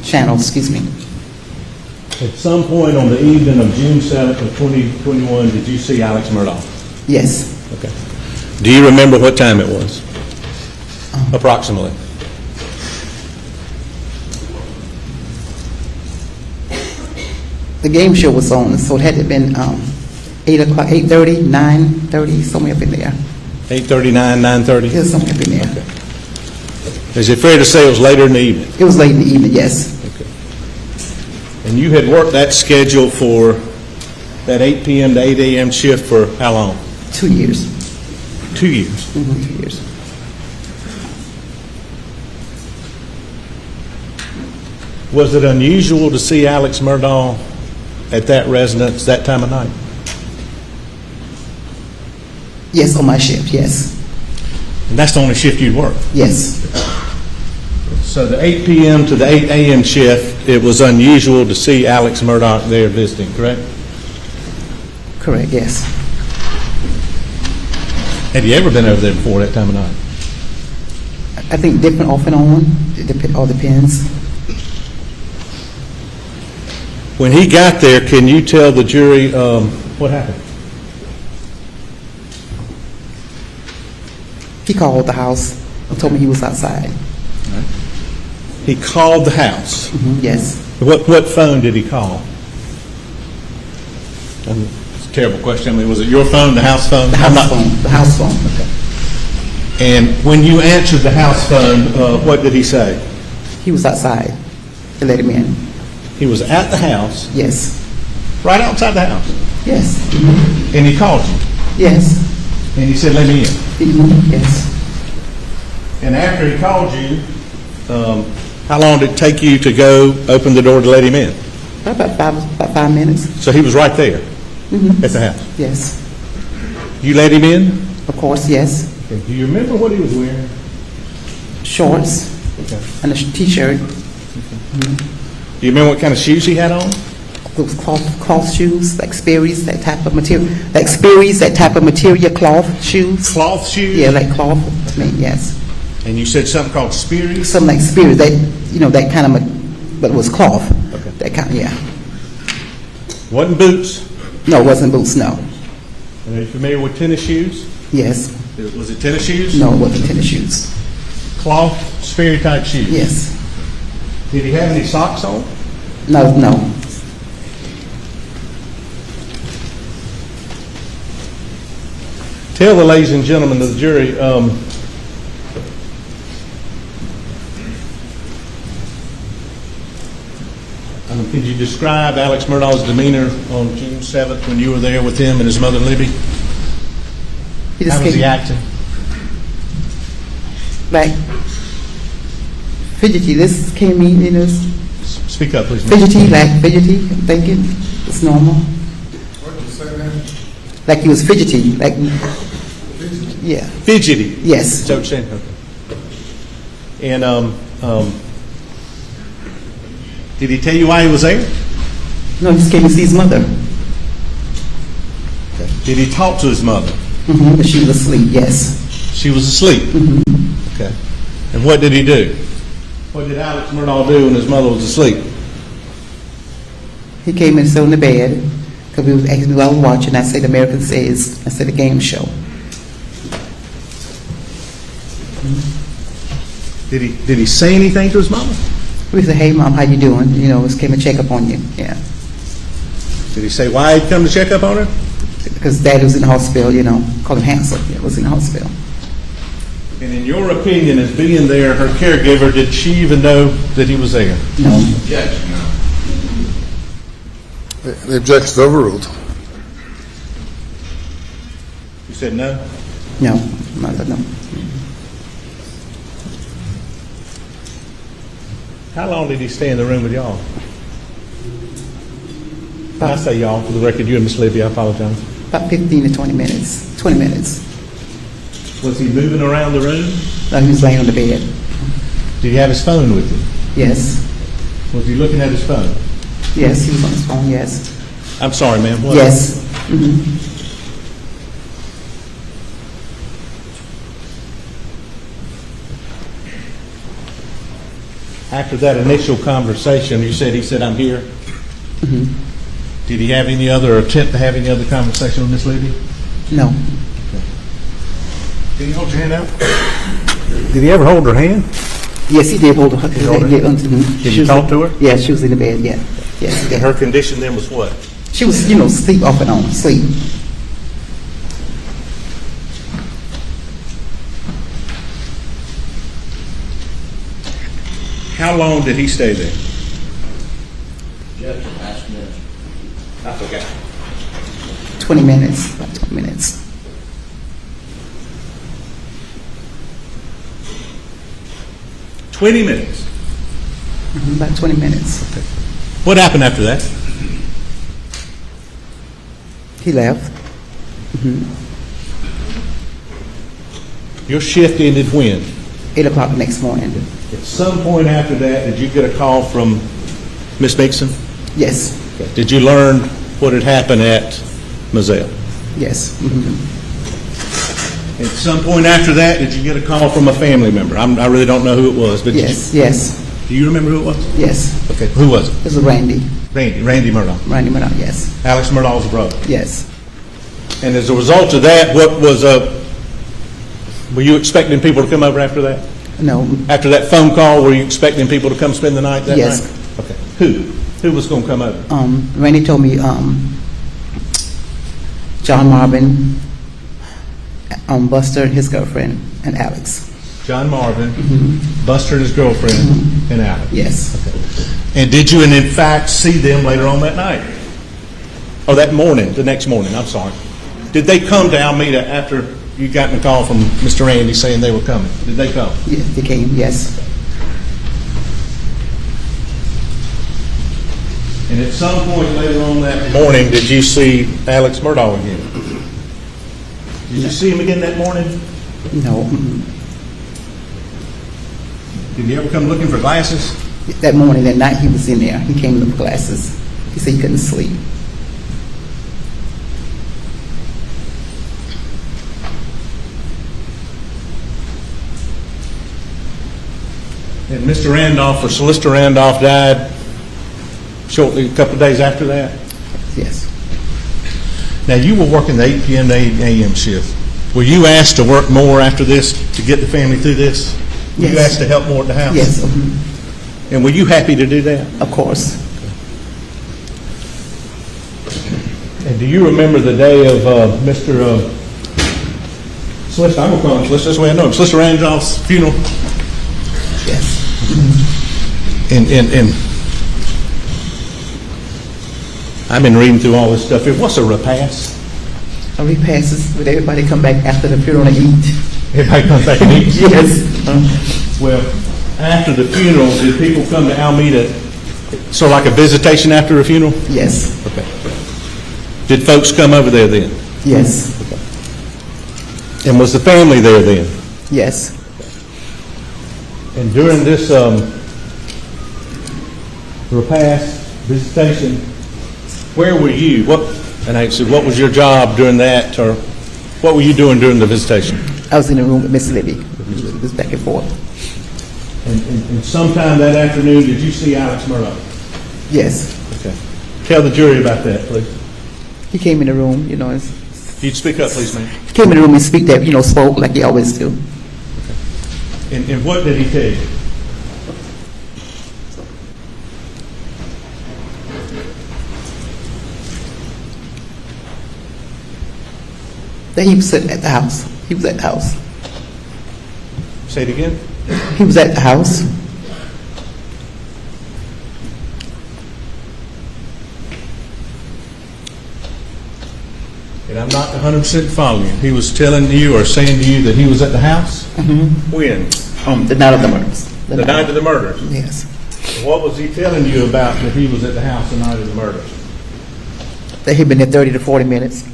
channel, excuse me. At some point on the evening of June 7th of 2021, did you see Alex Murdaugh? Yes. Okay. Do you remember what time it was? Approximately. The game show was on, so it had to have been 8 o'clock, 8:30, 9:30, somewhere up in there. 8:39, 9:30? It was somewhere up in there. Okay. Is it fair to say it was later in the evening? It was late in the evening, yes. Okay. And you had worked that schedule for that 8 p.m. to 8 a.m. shift for how long? 2 years. 2 years. 2 years. Was it unusual to see Alex Murdaugh at that residence that time of night? Yes, on my shift, yes. And that's the only shift you'd work? Yes. So the 8 p.m. to the 8 a.m. shift, it was unusual to see Alex Murdaugh there visiting, correct? Correct, yes. Had you ever been over there before that time of night? I think different off and on. It all depends. When he got there, can you tell the jury what happened? He called the house and told me he was outside. He called the house. Yes. What phone did he call? It's a terrible question. I mean, was it your phone, the house phone? The house phone. The house phone. Okay. And when you answered the house phone, what did he say? He was outside. They let him in. He was at the house, Yes. right outside the house, Yes. and he called you, Yes. and he said, "Let me in." Yes. And after he called you, how long did it take you to go open the door to let him in? About 5 minutes. So he was right there at the house. Yes. You let him in? Of course, yes. Okay. Do you remember what he was wearing? Shorts Okay. and a t-shirt. Do you remember what kind of shoes he had on? Those cloth shoes, like Sperry's, that type of material. Like Sperry's, that type of material, cloth shoes. Cloth shoes? Yeah, like cloth. I mean, yes. And you said something called Spears? Something like Sperry's, that, that kind of, but it was cloth. Okay. That kind of, yeah. Wasn't boots? No, it wasn't boots, no. And are you familiar with tennis shoes? Yes. Was it tennis shoes? No, it wasn't tennis shoes. Cloth, Sperry type shoes? Yes. Did he have any socks on? No. Tell the ladies and gentlemen of the jury, could you describe Alex Murdaugh's demeanor on June 7th when you were there with him and his mother Libby? How was he acting? Like, fidgety. This came in, Speak up, please. fidgety, I'm thinking. It's normal. What did you say, man? Like he was fidgety, like, yeah. Fidgety? Yes. Is that what you're saying? Okay. And did he tell you why he was there? No, he just came to see his mother. Okay. Did he talk to his mother? But she was asleep, yes. She was asleep? Okay. And what did he do? What did Alex Murdaugh do when his mother was asleep? He came and sat on the bed because we was asking me what I was watching. I said American Says. I said a game show. Did he say anything to his mama? We said, "Hey, Mom, how you doing? Just came to check up on you." Yeah. Did he say why he'd come to check up on her? Because Dad was in the hospital, called him Hansel. Yeah, was in the hospital. And in your opinion, as being there, her caregiver, did she even know that he was there? No. Objection. The objection's overruled. You said no? No. No. How long did he stay in the room with y'all? When I say y'all, for the record, you and Miss Libby, I apologize. About 15 to 20 minutes. 20 minutes. Was he moving around the room? No, he was laying on the bed. Did he have his phone with him? Yes. Was he looking at his phone? Yes, he was on his phone, yes. I'm sorry, ma'am. What? Yes. After that initial conversation, you said he said, "I'm here." Did he have any other attempt to have any other conversation with Miss Libby? No. Can you hold your hand out? Did he ever hold her hand? Yes, he did hold her. hold her? Yeah, Did you talk to her? Yeah, she was in the bed, yeah. Yes, And yeah. her condition then was what? She was, sleep off and on, sleep. How long did he stay there? Judge, last minute. I forgot. 20 minutes, about 20 minutes. About 20 minutes. What happened after that? He left. Your shift ended when? 8 o'clock the next morning. At some point after that, did you get a call from Miss Mixon? Yes, Did you learn what had happened at Moselle? yes. At some point after that, did you get a call from a family member? I really don't know who it was, but Yes, yes, do you remember who it was? yes. Okay, who was it? This is Randy Randy Murdaugh. Murdaugh, yes, Alex Murdaugh's brother. yes. And as a result of that, were you expecting people to come over after that? No, After that phone call, were you expecting people to come spend the night that Yes. night? Okay. Who was going to come over? Randy told me, John Marvin, Buster and his girlfriend, and Alex. John Marvin, Buster and his girlfriend, and Alex. Yes, And did you, in fact, see them later on that night? Or that morning, the next morning, I'm sorry. Did they come to Alameda after you got a call from Mr. Randy saying they were coming? Did they come? yes, they came, yes. And at some point later on that morning, did you see Alex Murdaugh again? Did you see him again that morning? No, Did he ever come looking for glasses? that morning, that night he was in there. He came with glasses. He said he couldn't sleep. And Mr. Randolph, or Solicitor Randolph, died shortly, a couple of days after that? Yes, Now, you were working the 8 p.m. to 8 a.m. shift. Were you asked to work more after this to get the family through this? Were you Yes. asked to help more at the house? yes, And were you happy to do that? of course. And do you remember the day of Mr. Solicitor, I'm going to call him Solicitor, that's the way I know him, Solicitor Randolph's funeral? Yes, And I've been reading through all this stuff here. What's a repast? a repasses with everybody come back after the funeral and eat. Everybody comes back and eats? Yes, Well, after the funeral, did people come to Alameda, sort of like a visitation after a funeral? yes, Okay. Did folks come over there then? yes, And was the family there then? yes. And during this repast, visitation, where were you? And I said, what was your job during that, or what were you doing during the visitation? I was in the room with Miss Libby. It was back and forth. And sometime that afternoon, did you see Alex Murdaugh? Yes, Okay. Tell the jury about that, please. he came in the room, You'd speak up, please, ma'am. he came in the room and spoke like he always do. And what did he tell you? That he was sitting at the house. He was at the house. Say it again. He was at the house. And I'm not 100% following you. He was telling you or saying to you that he was at the house? When? The night of the murders. The night of the murders. Yes. What was he telling you about that he was at the house the night of the murders? That he'd been there 30 to 40 minutes.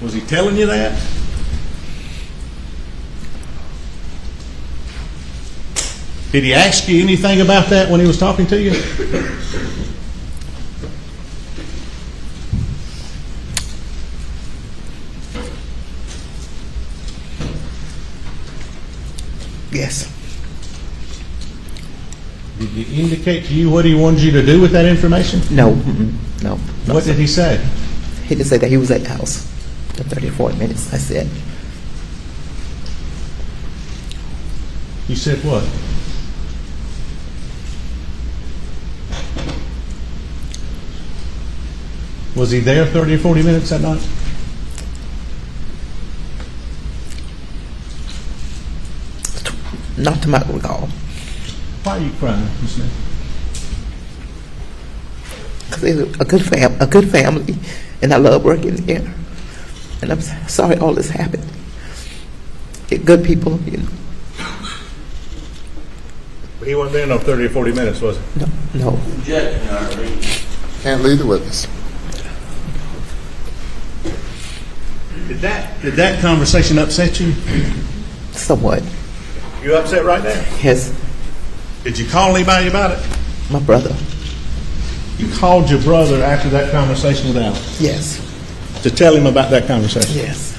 Was he telling you that? Did he ask you anything about that when he was talking to you? Yes. Did he indicate to you what he wanted you to do with that information? No, no. What did he say? He just said that he was at the house for 30 or 40 minutes. I said, You said what? Was he there 30 or 40 minutes that night? not to my recall. Why are you crying, Ms. Smith? Because they're a good family, and I love working there. And I'm sorry all this happened. They're good people, you know. He wasn't there no 30 or 40 minutes, was he? No. Objection, Your Honor. Can't lead the witness. Did that conversation upset you? Somewhat. You upset right now? Yes, Did you call anybody about it? my brother. You called your brother after that conversation with Alex Yes, to tell him about that conversation. yes.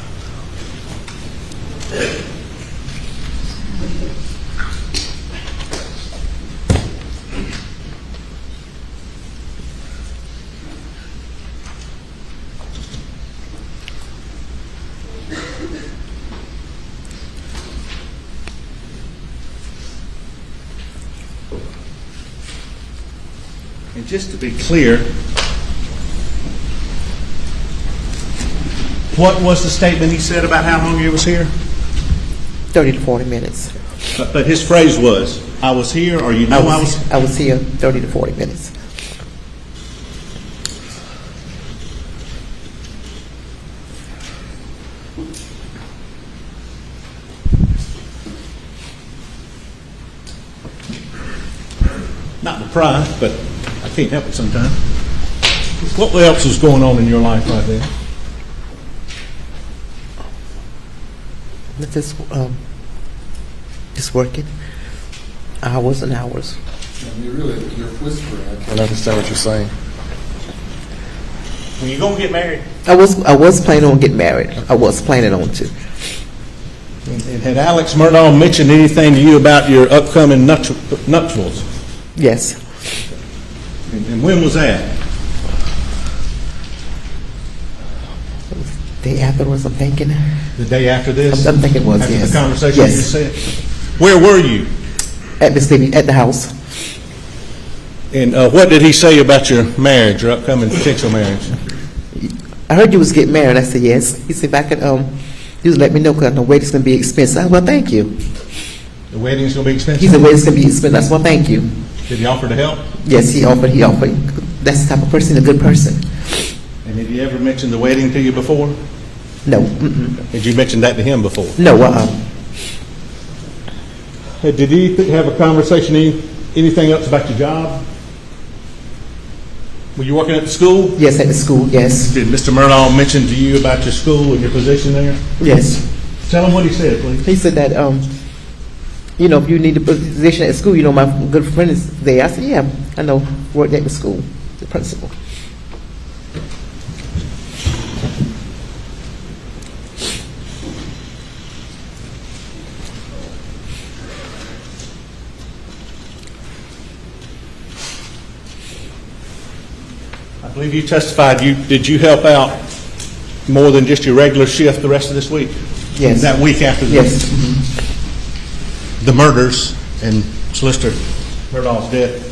And just to be clear, what was the statement he said about how long he was here? 30 to 40 minutes. But his phrase was, I was here, or you know I was... I was here 30 to 40 minutes. Not to pry, but I can't help it sometimes. What else was going on in your life right there? Just working hours and hours. You're whispering. I can't understand what you're saying. When you going to get married? I was planning on getting married. I was planning on to. And had Alex Murdaugh mentioned anything to you about your upcoming nuptials? Yes, And when was that? day afterwards, I'm thinking. The day after this? I'm thinking it was, After yes. the conversation Yes. you just said? Where were you? At the house. And what did he say about your marriage, your upcoming potential marriage? I heard you was getting married. I said yes. He said if I could, just let me know because I know wedding's gonna be expensive. I said, well, thank you. The wedding's going to be expensive? He said wedding's gonna be expensive. I said, well, thank you. Did he offer to help? Yes, he offered. That's the type of person, a good person. And did he ever mention the wedding to you before? No, mm-mm. Did you mention that to him before? No, Did he have a conversation, anything else about your job? Were you working at the school? yes, at the school, yes. Did Mr. Murdaugh mention to you about your school and your position there? Yes. Tell him what he said, please. He said that, if you need a position at school, my good friend is there. I said, yeah, I know, worked at the school, the principal. I believe you testified, did you help out more than just your regular shift the rest of this week? Yes. That week after Yes. the murders and Solicitor Murdaugh's death?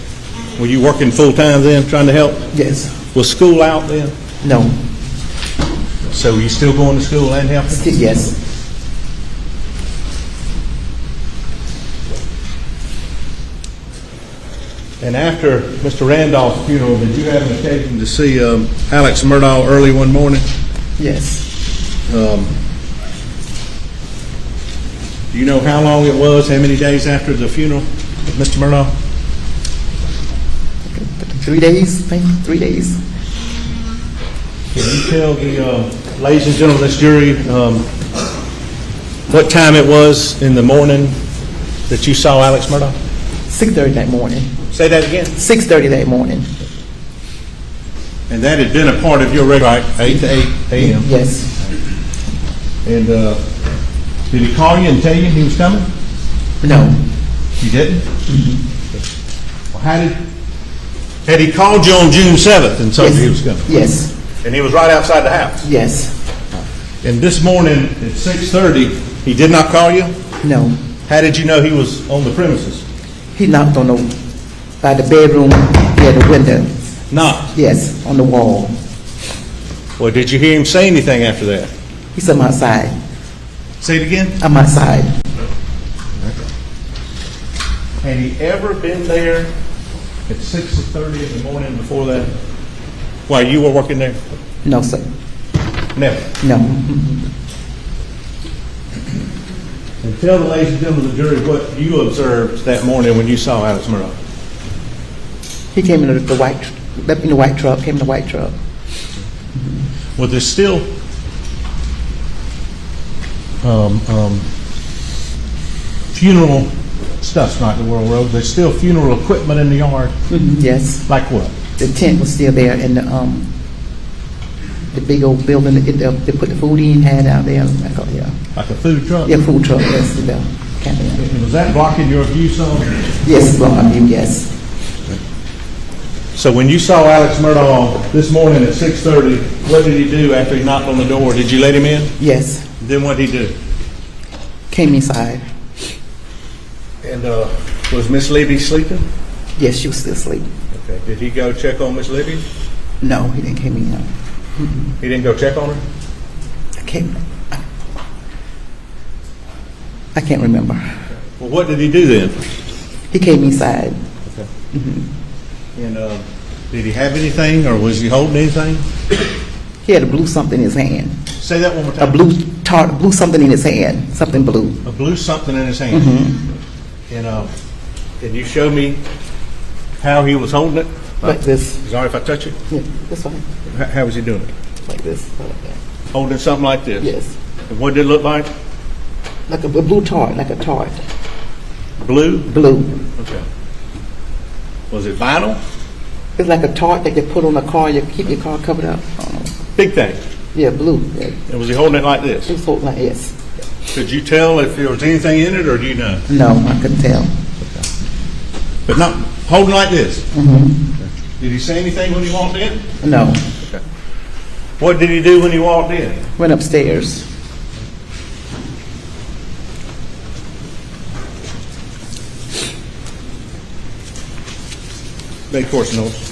Were you working full-time then, trying to help? Yes. Was school out then? No. So were you still going to school and helping? Yes. And after Mr. Randolph's funeral, did you have an occasion to see Alex Murdaugh early one morning? Yes. Do you know how long it was, how many days after the funeral of Mr. Murdaugh? 3 days, I think, 3 days. Can you tell the ladies and gentlemen of this jury what time it was in the morning that you saw Alex Murdaugh? 6:30 that morning. Say that again. 6:30 that morning. And that had been a part of your regular 8 to 8 a.m.? Yes. And did he call you and tell you he was coming? No. You didn't? Well, had he called you on June 7th and told you he was coming? Yes. And he was right outside the house? Yes. And this morning at 6:30, he did not call you? No. How did you know he was on the premises? He knocked on by the bedroom, near the window. Knocked? Yes, on the wall. Well, did you hear him say anything after that? He said, I'm outside. Say it again? I'm outside. Had he ever been there at 6:30 in the morning before that? While you were working there? No, sir. Never. No. And tell the ladies and gentlemen of the jury what you observed that morning when you saw Alex Murdaugh. He came in the white, left in the white truck, came in the white truck. Well, there's still funeral stuff's not in the world road. There's still funeral equipment in the yard. Yes. Like what? The tent was still there, and the big old building that they put the food in had out there. Like a food truck? Yeah, food truck. Yes, the And was that blocking your view some? Yes, blocking view. Yes. So when you saw Alex Murdaugh this morning at 6:30, what did he do after he knocked on the door? Did you let him in? Yes. Then what did he do? Came inside. And was Miss Libby sleeping? Yes, she was still asleep. Okay. Did he go check on Miss Libby? No, he didn't come in. No. He didn't go check on her? I can't remember. Well, what did he do then? He came inside. Okay. And did he have anything, or was he holding anything? He had a blue something in his hand. Say that one more A time. blue something in his hand. Something blue. A blue something in his hand. And can you show me how he was holding it? Like this. Is it all right if I touch it? Yeah, this one. How was he doing it? Like this. Like that. Holding something like this? Yes. And what did it look like? Like a blue tart, like a tart. Blue? Blue. Okay. Was it vinyl? It's like a tart that you put on a car, you keep your car covered up. Big thing. Yeah, blue. Yeah. And was he holding it like this? It was holding like this. Could you tell if there was anything in it, or do you know? No, I couldn't tell. But not holding like this? Did he say anything when he walked in? No. Okay. What did he do when he walked in? Went upstairs. Make course notes.